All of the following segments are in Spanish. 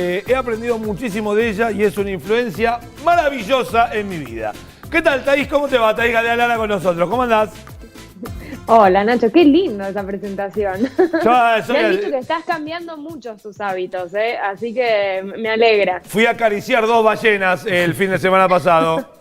He aprendido muchísimo de ella y es una influencia maravillosa en mi vida. ¿Qué tal, Thaís? ¿Cómo te va? Thaís Galeana con nosotros. ¿Cómo andás? Hola Nacho, qué lindo esa presentación. Yo Me han dicho que estás cambiando mucho tus hábitos, así que me alegra. fui a acariciar 2 ballenas el fin de semana pasado.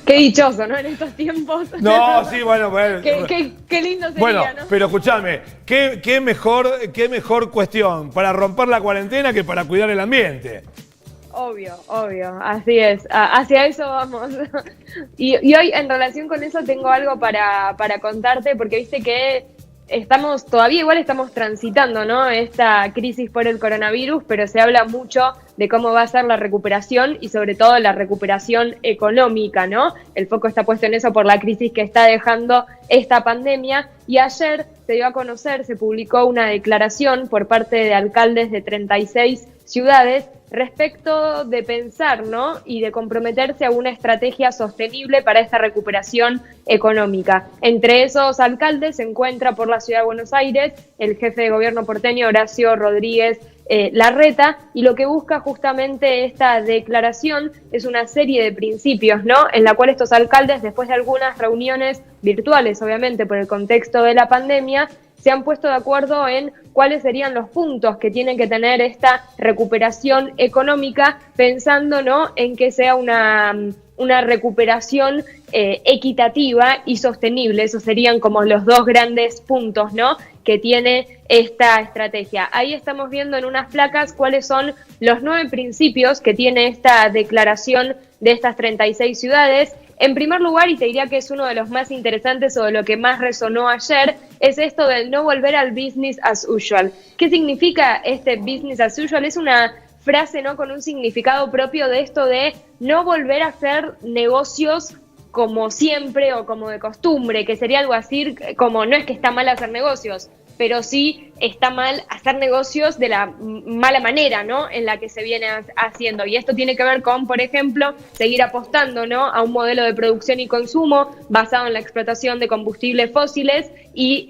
Qué dichoso, ¿no? En estos tiempos. No, sí, bueno. Qué lindo sería, Bueno, ¿no? pero escúchame, ¿qué mejor cuestión para romper la cuarentena que para cuidar el ambiente? Obvio, así es. Hacia eso vamos. Y hoy, en relación con eso, tengo algo para contarte, porque viste que todavía estamos transitando, ¿no? Esta crisis por el coronavirus, pero se habla mucho de cómo va a ser la recuperación y sobre todo la recuperación económica, ¿no? El foco está puesto en eso por la crisis que está dejando esta pandemia. Y ayer se dio a conocer, se publicó una declaración por parte de alcaldes de 36 ciudades respecto de pensar, ¿no? Y de comprometerse a una estrategia sostenible para esta recuperación económica. Entre esos alcaldes se encuentra por la Ciudad de Buenos Aires el jefe de gobierno porteño Horacio Rodríguez Larreta, y lo que busca justamente esta declaración es una serie de principios, ¿no? En la cual estos alcaldes, después de algunas reuniones virtuales, obviamente por el contexto de la pandemia, se han puesto de acuerdo en cuáles serían los puntos que tiene que tener esta recuperación económica, pensando, ¿no?, en que sea una recuperación equitativa y sostenible. Esos serían como los dos grandes puntos, ¿no?, que tiene esta estrategia. Ahí estamos viendo en unas placas cuáles son los 9 principios que tiene esta declaración de estas 36 ciudades. En primer lugar, y te diría que es uno de los más interesantes o de lo que más resonó ayer, es esto del no volver al business as usual. ¿Qué significa este business as usual? Es una frase, ¿no?, con un significado propio de esto de no volver a hacer negocios como siempre o como de costumbre, que sería algo así como, no es que está mal hacer negocios, pero sí está mal hacer negocios de la mala manera, ¿no?, en la que se viene haciendo. Y esto tiene que ver con, por ejemplo, seguir apostando, ¿no?, a un modelo de producción y consumo basado en la explotación de combustibles fósiles y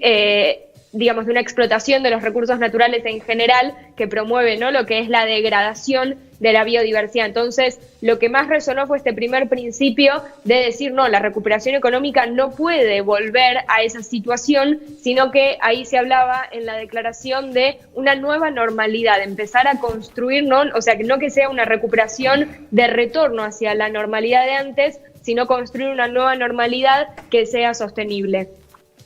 digamos, de una explotación de los recursos naturales en general que promueve, ¿no?, lo que es la degradación de la biodiversidad. Entonces, lo que más resonó fue este primer principio de decir, no, la recuperación económica no puede volver a esa situación, sino que ahí se hablaba en la declaración de una nueva normalidad, de empezar a construir, ¿no?, o sea, que no que sea una recuperación de retorno hacia la normalidad de antes, sino construir una nueva normalidad que sea sostenible.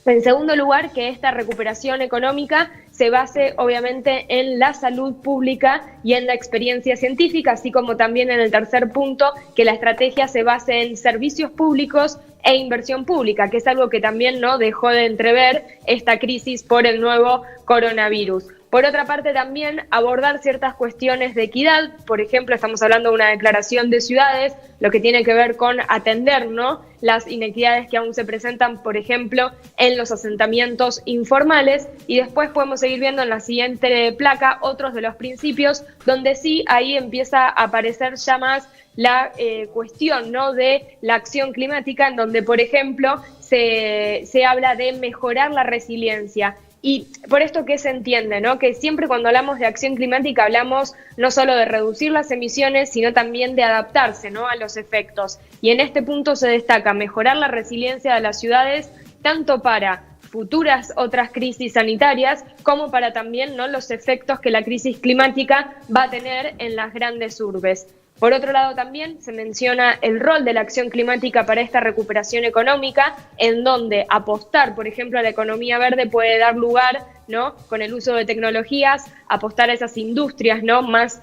En segundo lugar, que esta recuperación económica se base obviamente en la salud pública y en la experiencia científica, así como también en el tercer punto, que la estrategia se base en servicios públicos e inversión pública, que es algo que también no dejó de entrever esta crisis por el nuevo coronavirus. Por otra parte, también abordar ciertas cuestiones de equidad. Por ejemplo, estamos hablando de una declaración de ciudades, lo que tiene que ver con atender, ¿no?, las inequidades que aún se presentan, por ejemplo, en los asentamientos informales. Y después podemos seguir viendo en la siguiente placa otros de los principios, donde sí ahí empieza a aparecer ya más la cuestión, ¿no?, de la acción climática, en donde, por ejemplo, se habla de mejorar la resiliencia. Y por esto, ¿qué se entiende?, ¿no?, que siempre cuando hablamos de acción climática hablamos no solo de reducir las emisiones, sino también de adaptarse, ¿no?, a los efectos. Y en este punto se destaca mejorar la resiliencia de las ciudades, tanto para futuras otras crisis sanitarias, como para también, ¿no?, los efectos que la crisis climática va a tener en las grandes urbes. Por otro lado, también se menciona el rol de la acción climática para esta recuperación económica, en donde apostar, por ejemplo, a la economía verde puede dar lugar, ¿no?, con el uso de tecnologías, apostar a esas industrias, ¿no?, más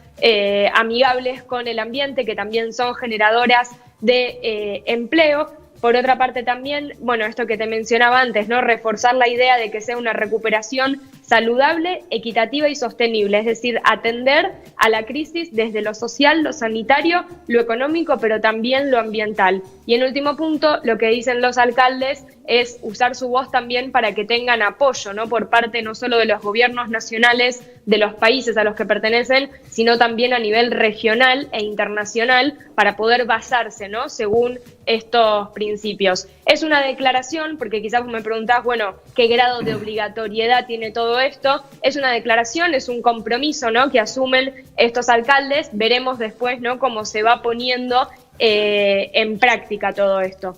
amigables con el ambiente, que también son generadoras de empleo. Por otra parte también, bueno, esto que te mencionaba antes, ¿no?, reforzar la idea de que sea una recuperación saludable, equitativa y sostenible, es decir, atender a la crisis desde lo social, lo sanitario, lo económico, pero también lo ambiental. Y en último punto, lo que dicen los alcaldes es usar su voz también para que tengan apoyo, ¿no?, por parte no solo de los gobiernos nacionales de los países a los que pertenecen, sino también a nivel regional e internacional para poder basarse, ¿no?, según estos principios. Es una declaración, porque quizás me preguntás, bueno, ¿qué grado de obligatoriedad tiene todo todo esto. Es una declaración, es un compromiso, ¿no?, que asumen estos alcaldes. Veremos después, ¿no?, cómo se va poniendo en práctica todo esto.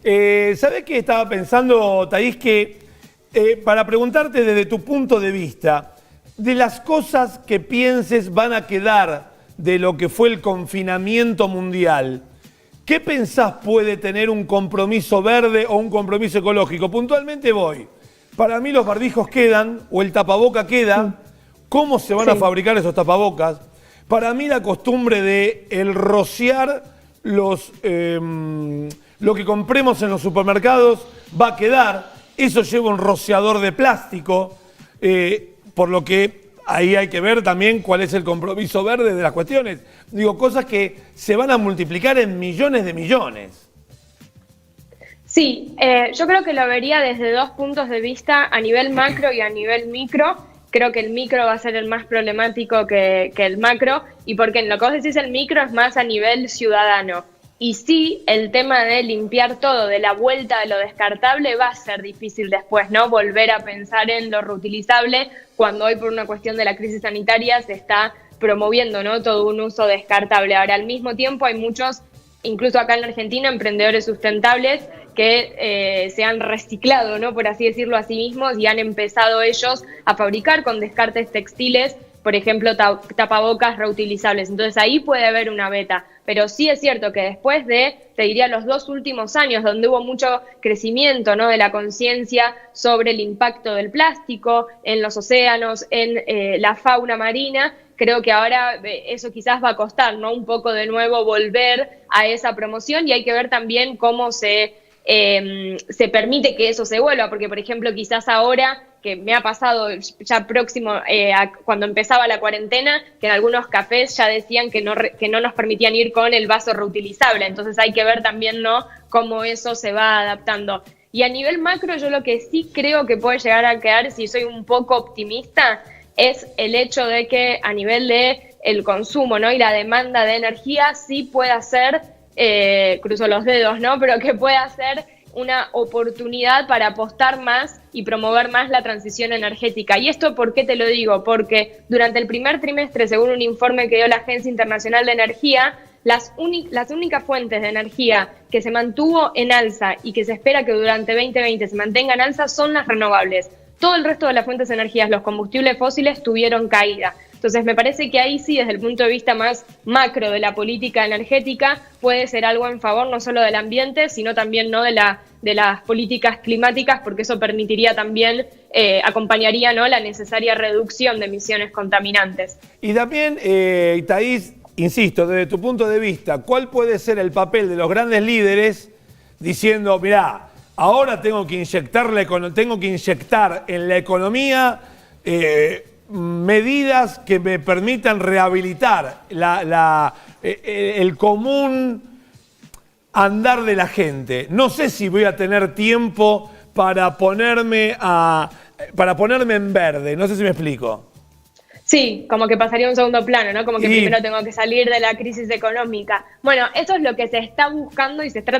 ¿Sabés qué estaba pensando, Thaís? Que para preguntarte desde tu punto de vista, de las cosas que pienses van a quedar de lo que fue el confinamiento mundial, ¿qué pensás puede tener un compromiso verde o un compromiso ecológico? Puntualmente voy. Para mí los barbijos quedan, o el tapaboca queda. ¿Cómo se van a fabricar esos tapabocas? Para mí la costumbre de el rociar lo que compremos en los supermercados va a quedar. Eso lleva un rociador de plástico, por lo que ahí hay que ver también cuál es el compromiso verde de las cuestiones. Digo, cosas que se van a multiplicar en millones de millones. Sí, yo creo que lo vería desde dos puntos de vista, a nivel macro y a nivel micro. Creo que el micro va a ser el más problemático que el macro, y porque en lo que vos decís el micro es más a nivel ciudadano. Y sí, el tema de limpiar todo, de la vuelta de lo descartable, va a ser difícil después, ¿no? Volver a pensar en lo reutilizable, cuando hoy por una cuestión de la crisis sanitaria se está promoviendo, ¿no?, todo un uso descartable. Ahora, al mismo tiempo hay muchos, incluso acá en Argentina, emprendedores sustentables que se han reciclado, ¿no?, por así decirlo, a sí mismos, y han empezado ellos a fabricar con descartes textiles, por ejemplo, tapabocas reutilizables. Entonces ahí puede haber una beta. Pero sí es cierto que después de, te diría, los 2 últimos años, donde hubo mucho crecimiento, ¿no?, de la conciencia sobre el impacto del plástico en los océanos, en la fauna marina, creo que ahora eso quizás va a costar, ¿no?, un poco de nuevo volver a esa promoción, y hay que ver también cómo se permite que eso se vuelva, porque por ejemplo quizás ahora, que me ha pasado ya próximo cuando empezaba la cuarentena, que en algunos cafés ya decían que no nos permitían ir con el vaso reutilizable. Entonces hay que ver también, ¿no?, cómo eso se va adaptando. Y a nivel macro, yo lo que sí creo que puede llegar a quedar, si soy un poco optimista, es el hecho de que a nivel de el consumo, ¿no?, y la demanda de energía sí pueda ser, cruzo los dedos, ¿no?, pero que pueda ser una oportunidad para apostar más y promover más la transición energética. ¿Y esto por qué te lo digo? Porque durante el primer trimestre, según un informe que dio la Agencia Internacional de Energía, las únicas fuentes de energía que se mantuvo en alza y que se espera que durante 2020 se mantenga en alza son las renovables. Todo el resto de las fuentes de energía, los combustibles fósiles, tuvieron caída. Entonces me parece que ahí sí, desde el punto de vista más macro de la política energética, puede ser algo en favor no solo del ambiente, sino también, ¿no?, de las políticas climáticas, porque eso permitiría también, acompañaría, ¿no?, la necesaria reducción de emisiones contaminantes. Y también, Thaís, insisto, desde tu punto de vista, ¿cuál puede ser el papel de los grandes líderes diciendo, mirá, ahora tengo que inyectar en la economía medidas que me permitan rehabilitar el común andar de la gente? No sé si voy a tener tiempo para ponerme en verde, no sé si me explico. Sí, como que pasaría a un segundo plano, ¿no? Como que primero tengo que salir de la crisis económica. Bueno, eso es lo que se está buscando y se está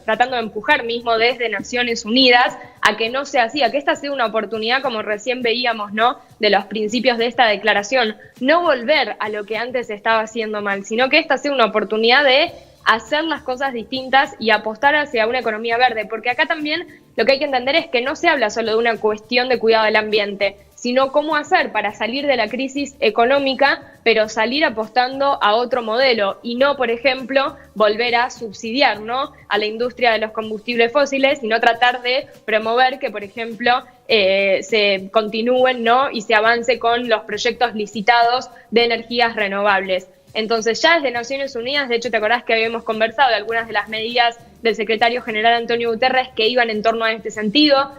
tratando de empujar mismo desde Naciones Unidas, a que no sea así, a que esta sea una oportunidad, como recién veíamos, ¿no?, de los principios de esta declaración. No volver a lo que antes se estaba haciendo mal, sino que esta sea una oportunidad de hacer las cosas distintas y apostar hacia una economía verde, porque acá también lo que hay que entender es que no se habla solo de una cuestión de cuidado del ambiente, sino cómo hacer para salir de la crisis económica, pero salir apostando a otro modelo y no, por ejemplo, volver a subsidiar, ¿no?, a la industria de los combustibles fósiles, sino tratar de promover que, por ejemplo, se continúen, ¿no?, y se avance con los proyectos licitados de energías renovables. Entonces, ya desde Naciones Unidas, de hecho, te acordás que habíamos conversado de algunas de las medidas del secretario general Antonio Guterres que iban en torno a este sentido.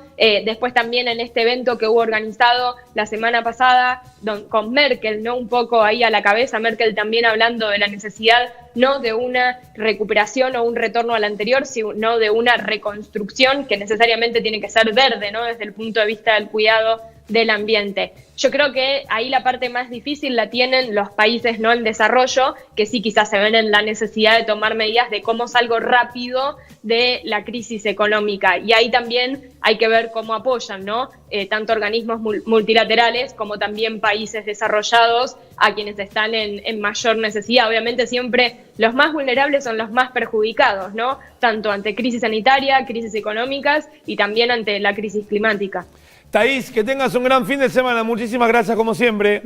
Después también en este evento que hubo organizado la semana pasada con Merkel, ¿no?, un poco ahí a la cabeza, Merkel también hablando de la necesidad no de una recuperación o un retorno al anterior, sino de una reconstrucción que necesariamente tiene que ser verde, ¿no?, desde el punto de vista del cuidado del ambiente. Yo creo que ahí la parte más difícil la tienen los países no en desarrollo, que sí quizás se ven en la necesidad de tomar medidas de cómo salgo rápido de la crisis económica. Y ahí también hay que ver cómo apoyan, ¿no? Tanto organismos multilaterales como también países desarrollados a quienes están en mayor necesidad. Obviamente siempre los más vulnerables son los más perjudicados, ¿no? Tanto ante crisis sanitaria, crisis económicas y también ante la crisis climática. Thaís, que tengas un gran fin de semana. Muchísimas gracias como siempre.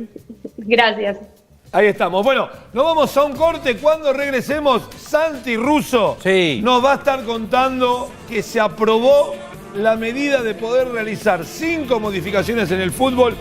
Gracias. Ahí estamos. Bueno, nos vamos a un corte. Cuando regresemos, Santi Russo nos va a estar contando que se aprobó la medida de poder realizar 5 modificaciones en el fútbol